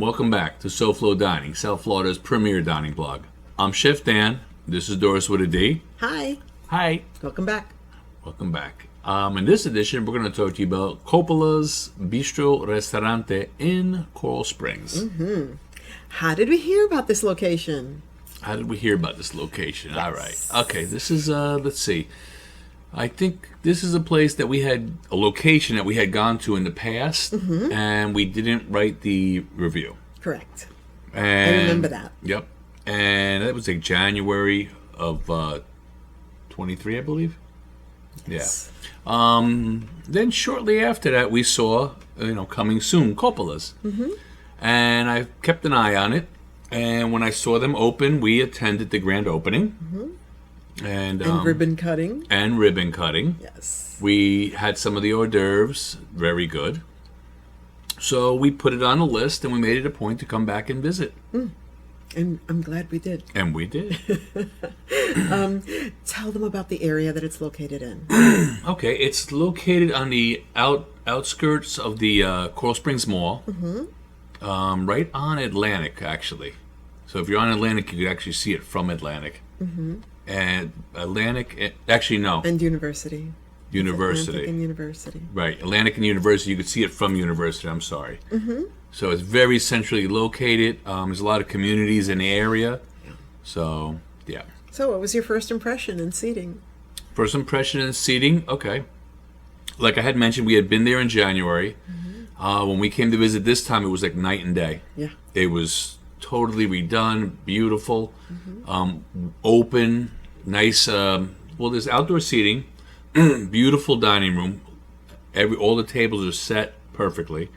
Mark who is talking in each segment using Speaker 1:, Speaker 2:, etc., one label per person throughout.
Speaker 1: welcome back to SoFloDining, South Florida's premier dining blog. I'm Chef Dan. This is Doris with a D.
Speaker 2: Hi.
Speaker 1: Hi.
Speaker 2: Welcome back.
Speaker 1: Welcome back. In this edition, we're going to talk to you about Coppola's Bistro Ristorante in Coral Springs.
Speaker 2: Mm-hmm. How did we hear about this location?
Speaker 1: How did we hear about this location?
Speaker 2: Yes.
Speaker 1: All right. Okay, this is, let's see. I think this is a place that we had, a location that we had gone to in the past, and we didn't write the review.
Speaker 2: Correct.
Speaker 1: And,
Speaker 2: I remember that.
Speaker 1: Yep. And that was like January of 23, I believe.
Speaker 2: Yes.
Speaker 1: Yeah. Then shortly after that, we saw, coming soon, Coppola's. Mm-hmm. And I kept an eye on it. And when I saw them open, we attended the grand opening. Mm-hmm. And
Speaker 2: ribbon cutting.
Speaker 1: And ribbon cutting.
Speaker 2: Yes.
Speaker 1: We had some of the hors d'oeuvres, very good. So we put it on a list, and we made it a point to come back and visit.
Speaker 2: And I'm glad we did.
Speaker 1: And we did.
Speaker 2: Tell them about the area that it's located in.
Speaker 1: Okay, it's located on the outskirts of the Coral Springs Mall, right on Atlantic, actually. So if you're on Atlantic, you could actually see it from Atlantic. Mm-hmm. And Atlantic, actually no.
Speaker 2: And University.
Speaker 1: University.
Speaker 2: Atlantic and University.
Speaker 1: Right, Atlantic and University. You could see it from University. I'm sorry. Mm-hmm. So it's very centrally located. There's a lot of communities in the area. Yeah. So, yeah.
Speaker 2: So what was your first impression in seating?
Speaker 1: First impression in seating, okay. Like I had mentioned, we had been there in January. Mm-hmm. When we came to visit this time, it was like night and day.
Speaker 2: Yeah.
Speaker 1: It was totally redone, beautiful, open, nice. There's outdoor seating, beautiful dining room. All the tables are set perfectly,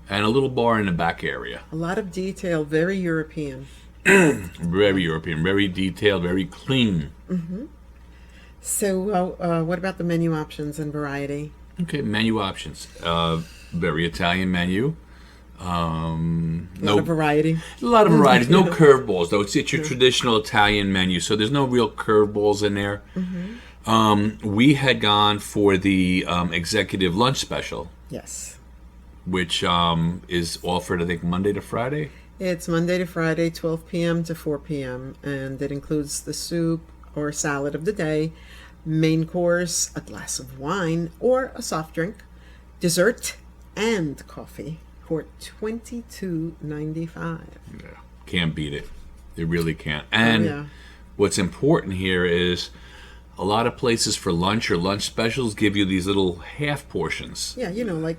Speaker 1: and a little bar in the back area.
Speaker 2: A lot of detail, very European.
Speaker 1: Very European, very detailed, very clean.
Speaker 2: Mm-hmm. So what about the menu options and variety?
Speaker 1: Okay, menu options. Very Italian menu.
Speaker 2: A lot of variety.
Speaker 1: A lot of varieties. No curveballs, though. It's your traditional Italian menu, so there's no real curveballs in there. Mm-hmm. We had gone for the executive lunch special.
Speaker 2: Yes.
Speaker 1: Which is offered, I think, Monday to Friday?
Speaker 2: It's Monday to Friday, 12 p.m. to 4 p.m., and it includes the soup or salad of the day, main course, a glass of wine or a soft drink, dessert, and coffee for $22.95.
Speaker 1: Yeah, can't beat it. They really can't. And what's important here is a lot of places for lunch or lunch specials give you these little half portions.
Speaker 2: Yeah, like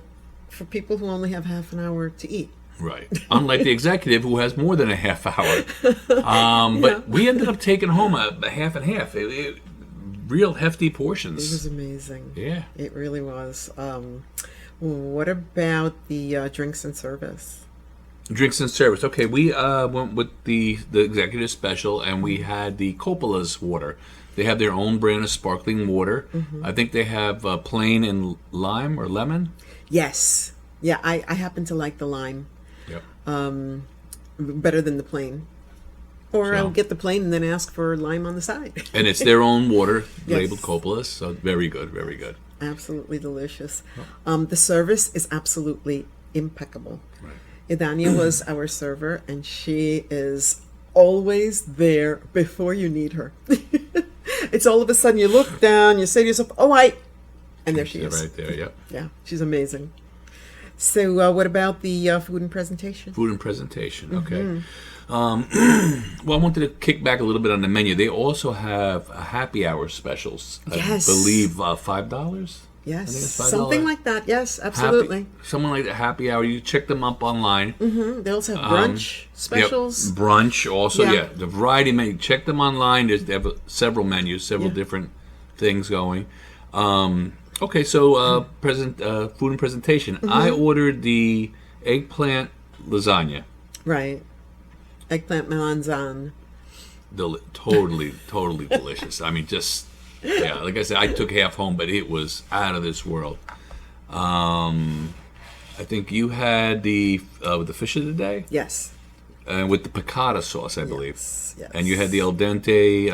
Speaker 2: for people who only have half an hour to eat.
Speaker 1: Right. Unlike the executive who has more than a half hour. But we ended up taking home a half and half. Real hefty portions.
Speaker 2: It was amazing.
Speaker 1: Yeah.
Speaker 2: It really was. What about the drinks and service?
Speaker 1: Drinks and service. Okay, we went with the executive special, and we had the Coppola's water. They have their own brand of sparkling water. Mm-hmm. I think they have plain and lime or lemon.
Speaker 2: Yes. Yeah, I happen to like the lime.
Speaker 1: Yep.
Speaker 2: Better than the plain. Or I'll get the plain and then ask for lime on the side.
Speaker 1: And it's their own water,
Speaker 2: Yes.
Speaker 1: labeled Coppola's, so very good, very good.
Speaker 2: Absolutely delicious. The service is absolutely impeccable.
Speaker 1: Right.
Speaker 2: Idania was our server, and she is always there before you need her. It's all of a sudden you look down, you say to yourself, "Oh, and there she is.
Speaker 1: Right there, yep.
Speaker 2: Yeah, she's amazing. So what about the food and presentation?
Speaker 1: Food and presentation, okay. Well, I wanted to kick back a little bit on the menu. They also have happy hour specials.
Speaker 2: Yes.
Speaker 1: I believe $5?
Speaker 2: Yes,
Speaker 1: I think it's $5.
Speaker 2: something like that. Yes, absolutely.
Speaker 1: Someone like that, happy hour. You check them up online.
Speaker 2: Mm-hmm. They also have brunch specials.
Speaker 1: Yep. Brunch also,
Speaker 2: Yeah.
Speaker 1: the variety menu. Check them online. They have several menus, several different things going. Okay, so food and presentation. I ordered the eggplant lasagna.
Speaker 2: Right. Eggplant melanzane.
Speaker 1: Totally delicious. I mean, just, like I said, I took half home, but it was out of this world. I think you had the fish of the day?
Speaker 2: Yes.
Speaker 1: With the piccata sauce, I believe.
Speaker 2: Yes.
Speaker 1: And you had the al dente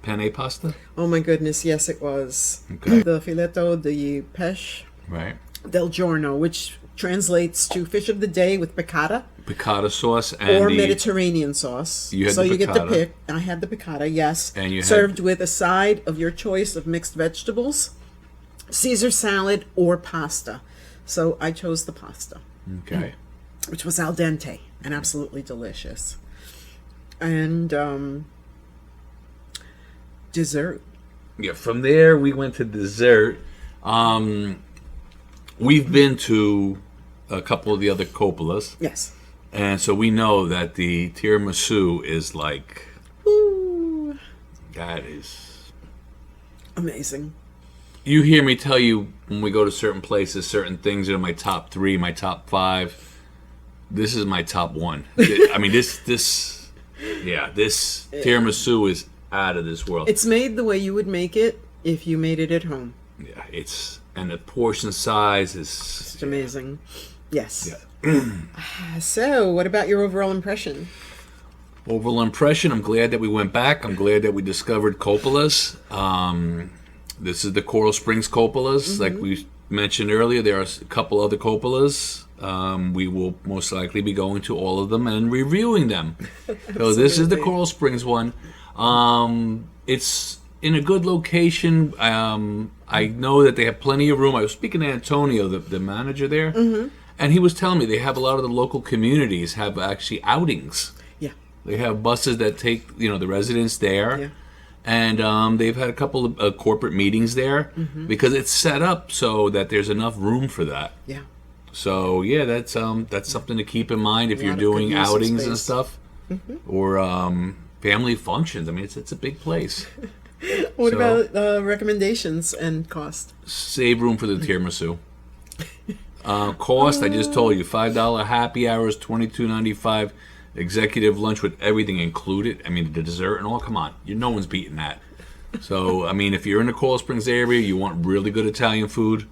Speaker 1: penne pasta?
Speaker 2: Oh my goodness, yes it was.
Speaker 1: Okay.
Speaker 2: The filetto di pesce
Speaker 1: Right.
Speaker 2: del giorno, which translates to fish of the day with piccata.
Speaker 1: piccata sauce and
Speaker 2: or
Speaker 1: the
Speaker 2: Mediterranean sauce.
Speaker 1: You had
Speaker 2: so
Speaker 1: the
Speaker 2: you get the
Speaker 1: piccata.
Speaker 2: pick. I had the piccata, yes.
Speaker 1: And you had-
Speaker 2: served with a side of your choice of mixed vegetables, Caesar salad, or pasta. So I chose the pasta,
Speaker 1: okay.
Speaker 2: which was al dente and absolutely delicious. And dessert.
Speaker 1: Yeah, from there we went to dessert. We've been to a couple of the other Coppolas,
Speaker 2: Yes.
Speaker 1: and so we know that the tiramisu is like,
Speaker 2: Ooh,
Speaker 1: that is...
Speaker 2: amazing.
Speaker 1: You hear me tell you when we go to certain places, certain things are my top 3, my top 5. This is my top 1. I mean, this tiramisu is out of this world.
Speaker 2: It's made the way you would make it if you made it at home.
Speaker 1: Yeah, and the portion size is
Speaker 2: It's amazing. Yes.
Speaker 1: Yeah.
Speaker 2: So, what about your overall impression?
Speaker 1: Overall impression, I'm glad that we went back. I'm glad that we discovered Coppola's. This is the Coral Springs Coppola's. Like we mentioned earlier, there are a couple other Coppola's. We will most likely be going to all of them and reviewing them. So this is the Coral Springs one. It's in a good location. I know that they have plenty of room. I was speaking to Antonio, the manager there, and he was telling me they have a lot of the local communities have actually outings.
Speaker 2: Yeah.
Speaker 1: They have buses that take the residents there.
Speaker 2: Yeah.
Speaker 1: And they've had a couple of corporate meetings there because it's set up so that there's enough room for that.
Speaker 2: Yeah.
Speaker 1: So yeah, that's something to keep in mind if
Speaker 2: A
Speaker 1: you're
Speaker 2: lot of
Speaker 1: doing
Speaker 2: good use of
Speaker 1: outings and
Speaker 2: space.
Speaker 1: stuff, or family functions. I mean, it's a big place.
Speaker 2: What
Speaker 1: So-
Speaker 2: about recommendations and cost?
Speaker 1: Save room for the tiramisu. Cost, I just told you, $5 happy hours, $22.95. Executive lunch with everything included. I mean, the dessert and all. Come on, no one's beating that. So, I mean, if you're in the Coral Springs area, you want really good Italian food,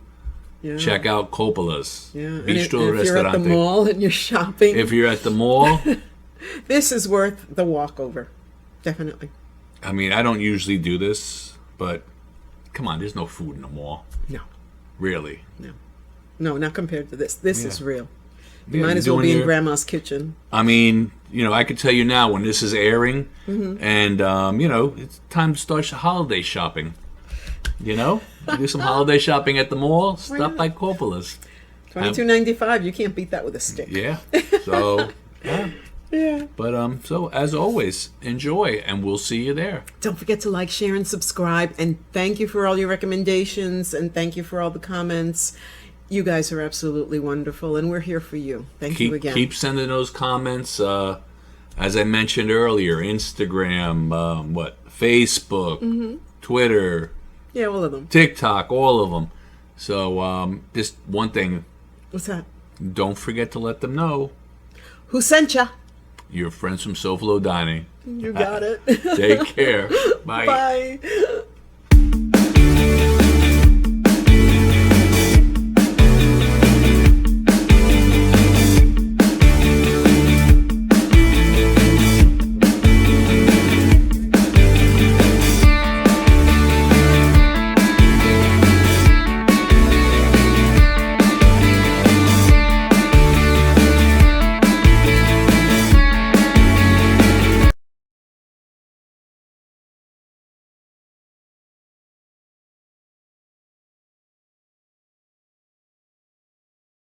Speaker 2: Yeah.
Speaker 1: check out Coppola's.
Speaker 2: Yeah. And
Speaker 1: Bistro
Speaker 2: if you're at the
Speaker 1: Ristorante.
Speaker 2: mall and you're shopping,
Speaker 1: If you're at the mall,
Speaker 2: this is worth the walkover. Definitely.
Speaker 1: I mean, I don't usually do this, but come on, there's no food in the mall.
Speaker 2: No.
Speaker 1: Really.
Speaker 2: No, not compared to this. This is real. You
Speaker 1: Yeah,
Speaker 2: might
Speaker 1: you're
Speaker 2: as well
Speaker 1: doing
Speaker 2: be in
Speaker 1: your-
Speaker 2: grandma's kitchen.
Speaker 1: I mean, I could tell you now when this is airing, and, it's time to start holiday shopping. Do some holiday shopping at the mall, stop
Speaker 2: not?
Speaker 1: by Coppola's.
Speaker 2: $22.95. You can't beat that with a stick.
Speaker 1: Yeah. So, yeah.
Speaker 2: Yeah.
Speaker 1: But, so as always, enjoy, and we'll see you there.
Speaker 2: Don't forget to like, share, and subscribe. And thank you for all your recommendations. And thank you for all the comments. You guys are absolutely wonderful. And we're here for you. Thank you again.
Speaker 1: Keep sending those comments. As I mentioned earlier, Instagram, Facebook, Twitter,
Speaker 2: Yeah, all of them.
Speaker 1: TikTok, all of them. So just one thing,
Speaker 2: What's that?
Speaker 1: don't forget to let them know
Speaker 2: Who sent ya?
Speaker 1: your friends from SoFloDining.
Speaker 2: You got it.
Speaker 1: Take care. Bye.
Speaker 2: Bye.